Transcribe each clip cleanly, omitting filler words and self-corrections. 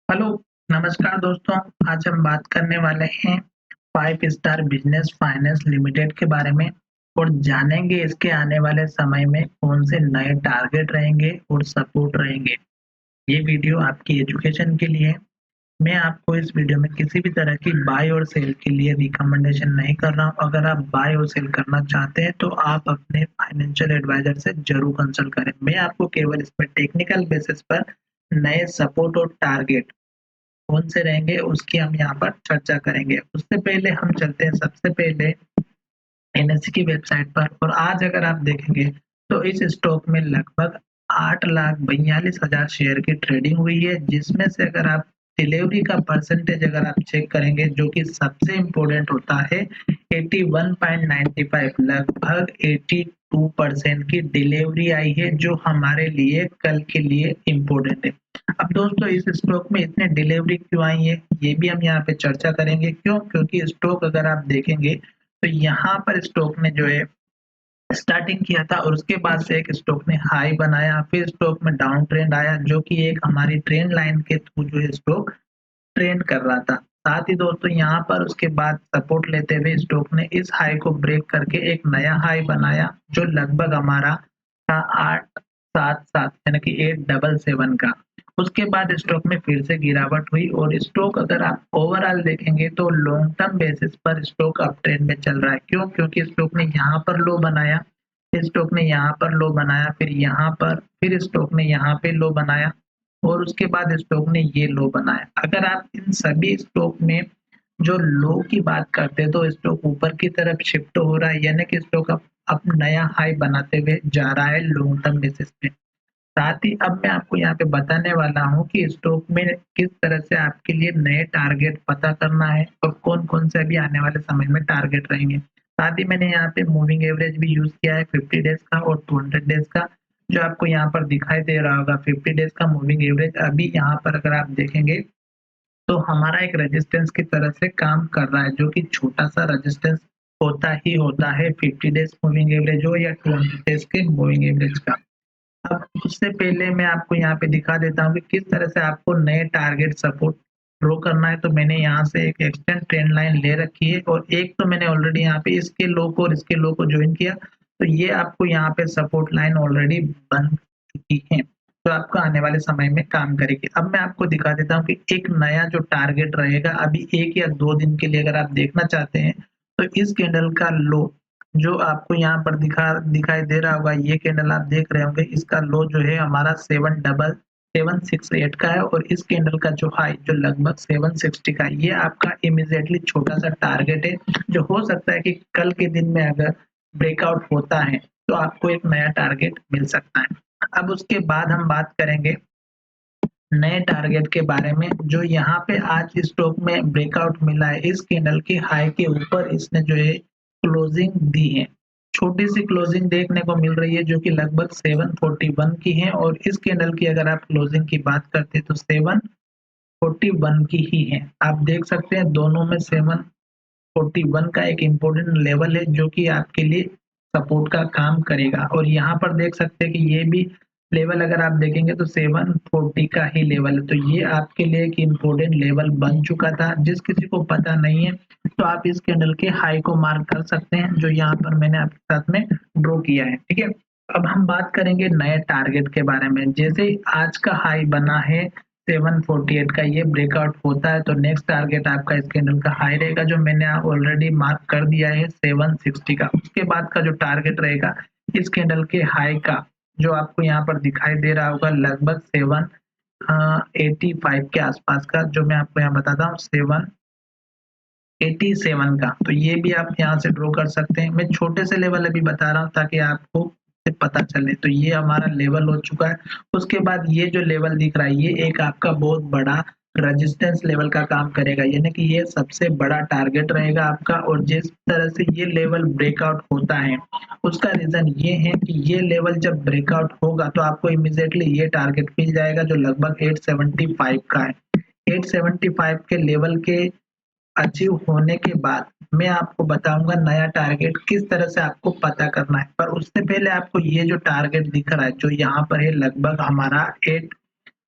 Hello, नमस्कार दोस्तों। आज हम बात करने वाले हैं 5 स्टार बिजनेस फाइनेंस लिमिटेड के बारे में और जानेंगे इसके आने वाले समय में कौन से नए टारगेट रहेंगे और सपोर्ट रहेंगे। ये वीडियो आपकी एजुकेशन के लिए है। मैं आपको इस वीडियो में किसी भी तरह की बाय और सेल के लिए रिकमेंडेशन नहीं कर रहा हूँ। अगर आप बाय और सेल करना चाहते हैं तो आप अपने फाइनेंशियल एडवाइजर से जरूर कंसल्ट करें। मैं आपको केवल इसमें टेक्निकल बेसिस पर नए सपोर्ट और टारगेट कौन से रहेंगे उसकी हम यहाँ पर चर्चा करेंगे। उससे पहले हम चलते हैं सबसे पहले एनएसई की वेबसाइट पर और आज अगर आप देखेंगे तो इस स्टॉक में लगभग 8,42,000 शेयर की ट्रेडिंग हुई है, जिसमें से अगर आप डिलीवरी का परसेंटेज अगर आप चेक करेंगे जो कि सबसे इम्पोर्टेंट होता है 81.95 लगभग 82% की डिलीवरी आई है जो हमारे लिए कल के लिए इम्पोर्टेंट है। अब दोस्तों इस स्टॉक में इतने डिलीवरी क्यों आई है ये भी हम यहाँ पे चर्चा करेंगे। क्यों? क्योंकि स्टॉक अगर आप देखेंगे तो यहाँ पर स्टॉक ने जो है स्टार्टिंग किया था और उसके बाद से एक स्टॉक ने हाई बनाया, फिर स्टॉक में डाउन ट्रेंड आया जो कि एक हमारी ट्रेंड लाइन के थ्रू जो है स्टॉक ट्रेंड कर रहा था। साथ ही दोस्तों यहाँ पर उसके बाद सपोर्ट लेते हुए स्टॉक ने इस हाई को ब्रेक करके एक नया हाई बनाया जो लगभग हमारा था 877 यानी कि 877 का। उसके बाद स्टॉक में फिर से गिरावट हुई और स्टॉक अगर आप ओवरऑल देखेंगे तो लॉन्ग टर्म बेसिस पर स्टॉक अप ट्रेंड में चल रहा है। क्यों? क्योंकि स्टॉक ने यहाँ पर लो बनाया, फिर स्टॉक ने यहाँ पर लो बनाया, फिर यहाँ पर, फिर स्टॉक ने यहाँ पे लो बनाया और उसके बाद स्टॉक ने ये लो बनाया। अगर आप इन सभी स्टॉक में जो लो की बात करते हैं तो स्टॉक ऊपर की तरफ शिफ्ट हो रहा है, यानी कि स्टॉक अब नया हाई बनाते हुए जा रहा है लॉन्ग टर्म बेसिस पे। साथ ही अब मैं आपको यहाँ पे बताने वाला हूँ कि स्टॉक में किस तरह से आपके लिए नए टारगेट पता करना है और कौन-कौन से अभी आने वाले समय में टारगेट रहेंगे। साथ ही मैंने यहाँ पे मूविंग एवरेज भी यूज़ किया है 50 डेज़ का और 200 डेज़ का, जो आपको यहाँ पर दिखाई दे रहा होगा। 50 डेज़ का मूविंग एवरेज अभी यहाँ पर अगर आप देखेंगे तो हमारा एक रेजिस्टेंस की तरह से काम कर रहा है, जो कि छोटा-सा रेजिस्टेंस होता ही होता है 50 डेज़ मूविंग एवरेज हो या 200 डेज़ के मूविंग एवरेज का। अब उससे पहले मैं आपको यहाँ पे दिखा देता हूँ कि किस तरह से आपको नए टारगेट सपोर्ट ड्रॉ करना है। तो मैंने यहाँ से एक एक्सटेंड ट्रेंड लाइन ले रखी है और एक तो मैंने ऑलरेडी यहाँ पे इसके लो को और इसके लो को जॉइन किया, तो ये आपको यहाँ पे सपोर्ट लाइन ऑलरेडी बन चुकी है, जो आपको आने वाले समय में काम करेगी। अब मैं आपको दिखा देता हूँ कि एक नया जो टारगेट रहेगा अभी 1 या 2 दिन के लिए अगर आप देखना चाहते हैं, तो इस कैंडल का लो जो आपको यहाँ पर दिखाई दे रहा होगा, ये कैंडल आप देख रहे होंगे, इसका लो जो है हमारा 7,768 का है और इस कैंडल का जो हाई जो लगभग 760 का है, ये आपका इमीडिएटली छोटा-सा टारगेट है, जो हो सकता है कि कल के दिन में अगर ब्रेकआउट होता है, तो आपको एक नया टारगेट मिल सकता है। अब उसके बाद हम बात करेंगे नए टारगेट के बारे में, जो यहाँ पे आज स्टॉक में ब्रेकआउट मिला है। इस कैंडल के हाई के ऊपर इसने जो है क्लोजिंग दी है। छोटी-सी क्लोजिंग देखने को मिल रही है जो कि लगभग 741 की है और इस कैंडल की अगर आप क्लोजिंग की बात करते हैं तो 741 की ही है। आप देख सकते हैं दोनों में 741 का एक इम्पोर्टेंट लेवल है जो कि आपके लिए सपोर्ट का काम करेगा और यहाँ पर देख सकते हैं कि ये भी लेवल अगर आप देखेंगे तो 740 का ही लेवल है, तो ये आपके लिए एक इम्पोर्टेंट लेवल बन चुका था। जिस किसी को पता नहीं है तो आप इस कैंडल के हाई को मार्क कर सकते हैं, जो यहाँ पर मैंने आपके साथ में ड्रॉ किया है। ठीक है, अब हम बात करेंगे नए टारगेट के बारे में। जैसे ही आज का हाई बना है 748 का, ये ब्रेकआउट होता है तो नेक्स्ट टारगेट आपका इस कैंडल का हाई रहेगा जो मैंने ऑलरेडी मार्क कर दिया है 760 का। उसके बाद का जो टारगेट रहेगा इस कैंडल के हाई का, जो आपको यहाँ पर दिखाई दे रहा होगा लगभग 785 के आसपास का, जो मैं आपको यहाँ बताता हूँ 787 का। तो ये भी आप यहाँ से ड्रॉ कर सकते हैं। मैं छोटे से लेवल अभी बता रहा हूँ ताकि आपको पता चले। तो ये हमारा लेवल हो चुका है। उसके बाद ये जो लेवल दिख रहा है ये एक आपका बहुत बड़ा रेजिस्टेंस लेवल का काम करेगा, यानी कि ये सबसे बड़ा टारगेट रहेगा आपका। और जिस तरह से ये लेवल ब्रेकआउट होता है उसका रीजन ये है कि ये लेवल जब ब्रेकआउट होगा तो आपको इमीडिएटली ये टारगेट मिल जाएगा जो लगभग 875 का है। 875 के लेवल के अचीव होने के बाद मैं आपको बताऊँगा नया टारगेट किस तरह से आपको पता करना है। पर उससे पहले आपको ये जो टारगेट दिख रहा है, जो यहाँ पर है लगभग हमारा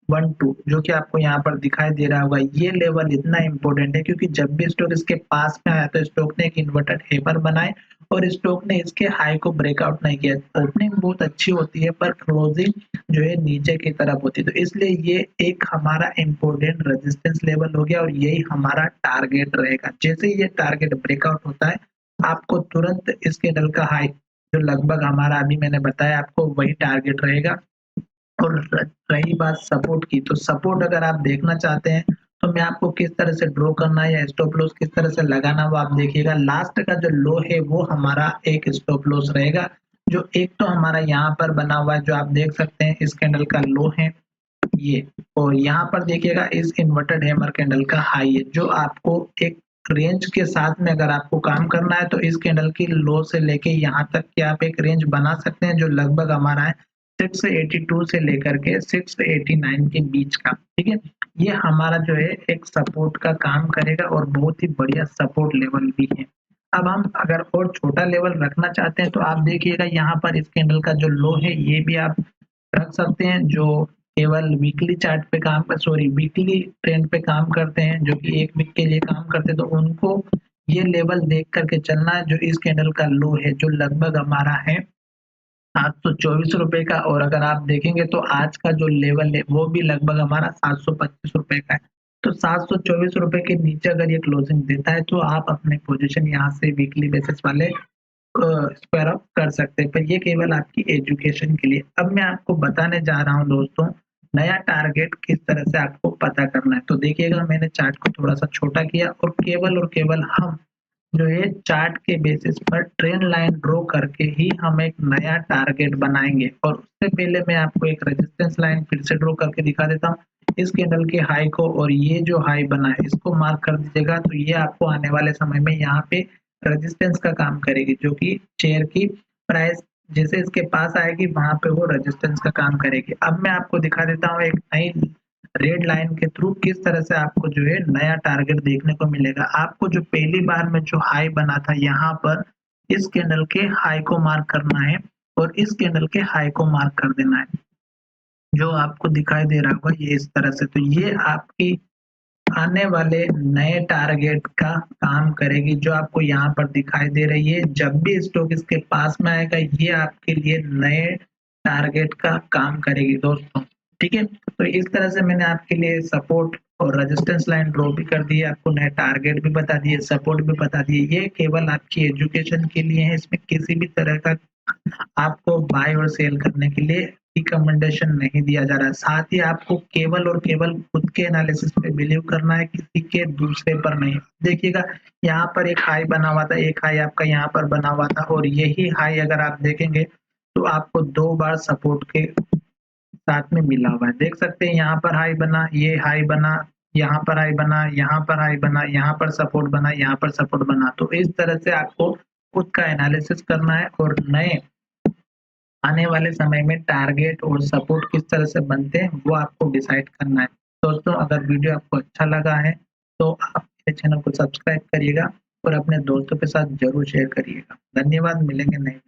12 जो कि आपको यहाँ पर दिखाई दे रहा होगा। ये लेवल इतना इंपॉर्टेंट है क्योंकि जब भी स्टॉक इसके पास में आया तो स्टॉक ने एक इन्वर्टेड हेपर बनाए और स्टॉक ने इसके हाई को ब्रेकआउट नहीं किया। ओपनिंग बहुत अच्छी होती है पर क्लोजिंग जो है नीचे की तरफ होती है, तो इसलिए ये एक हमारा इम्पोर्टेंट रेजिस्टेंस लेवल हो गया और यही हमारा टारगेट रहेगा। जैसे ही ये टारगेट ब्रेकआउट होता है आपको तुरंत इस कैंडल का हाई जो लगभग हमारा अभी मैंने बताया आपको वही टारगेट रहेगा। और रही बात सपोर्ट की, तो सपोर्ट अगर आप देखना चाहते हैं तो मैं आपको किस तरह से ड्रॉ करना है या स्टॉप लॉस किस तरह से लगाना वो आप देखिएगा। लास्ट का जो लो है वो हमारा एक स्टॉप लॉस रहेगा, जो एक तो हमारा यहाँ पर बना हुआ है जो आप देख सकते हैं इस कैंडल का लो है ये, और यहाँ पर देखिएगा इस इन्वर्टेड हैमर कैंडल का हाई है। जो आपको एक रेंज के साथ में अगर आपको काम करना है तो इस कैंडल की लो से लेके यहाँ तक कि आप एक रेंज बना सकते हैं जो लगभग हमारा है 682 से लेकर के 689 के बीच का, ठीक है। ये हमारा जो है एक सपोर्ट का काम करेगा और बहुत ही बढ़िया सपोर्ट लेवल भी है। अब हम अगर और छोटा लेवल रखना चाहते हैं तो आप देखिएगा यहाँ पर इस कैंडल का जो लो है ये भी आप रख सकते हैं, जो केवल वीकली चार्ट पे काम सॉरी वीकली ट्रेंड पे काम करते हैं, जो कि एक वीक के लिए काम करते हैं, तो उनको ये लेवल देख करके चलना है जो इस कैंडल का लो है जो लगभग हमारा है 724 रुपए का। और अगर आप देखेंगे तो आज का जो लेवल है वो भी लगभग हमारा 725 रुपए का है। तो 724 रुपए के नीचे अगर ये क्लोजिंग देता है तो आप अपने पोजीशन यहाँ से वीकली बेसिस वाले स्क्वायर अप कर सकते हैं, पर ये केवल आपकी एजुकेशन के लिए। अब मैं आपको बताने जा रहा हूँ दोस्तों नया टारगेट किस तरह से आपको पता करना है। तो देखिएगा मैंने चार्ट को थोड़ा सा छोटा किया और केवल हम जो है चार्ट के बेसिस पर ट्रेंड लाइन ड्रॉ करके ही हम एक नया टारगेट बनाएंगे। और उससे पहले मैं आपको एक रेजिस्टेंस लाइन फिर से ड्रॉ करके दिखा देता हूँ इस कैंडल के हाई को, और ये जो हाई बना है इसको मार्क कर दीजिएगा। तो ये आपको आने वाले समय में यहाँ पे रेजिस्टेंस का काम करेगी, जो कि शेयर की प्राइस जैसे इसके पास आएगी वहां पे वो रेजिस्टेंस का काम करेगी। अब मैं आपको दिखा देता हूँ एक नई रेड लाइन के थ्रू किस तरह से आपको जो है नया टारगेट देखने को मिलेगा। आपको जो पहली बार में जो हाई बना था यहाँ पर इस कैंडल के हाई को मार्क करना है और इस कैंडल के हाई को मार्क कर देना है, जो आपको दिखाई दे रहा होगा ये इस तरह से। तो ये आपकी आने वाले नए टारगेट का काम करेगी जो आपको यहाँ पर दिखाई दे रही है। जब भी स्टॉक इसके पास में आएगा ये आपके लिए नए टारगेट का काम करेगी दोस्तों, ठीक है। तो इस तरह से मैंने आपके लिए सपोर्ट और रेजिस्टेंस लाइन ड्रॉ भी कर दी है, आपको नए टारगेट भी बता दिए, सपोर्ट भी बता दिए। ये केवल आपकी एजुकेशन के लिए है, इसमें किसी भी तरह का आपको बाय और सेल करने के लिए रिकमेंडेशन नहीं दिया जा रहा है। साथ ही आपको केवल और केवल खुद के एनालिसिस पे बिलीव करना है, किसी के दूसरे पर नहीं। देखिएगा यहाँ पर एक हाई बना हुआ था, एक हाई आपका यहाँ पर बना हुआ था, और यही हाई अगर आप देखेंगे तो आपको 2 बार सपोर्ट के साथ में मिला हुआ है। देख सकते हैं यहाँ पर हाई बना, ये हाई बना, यहाँ पर हाई बना, यहाँ पर हाई बना, यहाँ पर सपोर्ट बना, यहाँ पर सपोर्ट बना। तो इस तरह से आपको खुद का एनालिसिस करना है और नए आने वाले समय में टारगेट और सपोर्ट किस तरह से बनते हैं वो आपको डिसाइड करना है। दोस्तों अगर वीडियो आपको अच्छा लगा है तो आप मेरे चैनल को सब्सक्राइब करिएगा और अपने दोस्तों के साथ जरूर शेयर करिएगा। धन्यवाद, मिलेंगे नए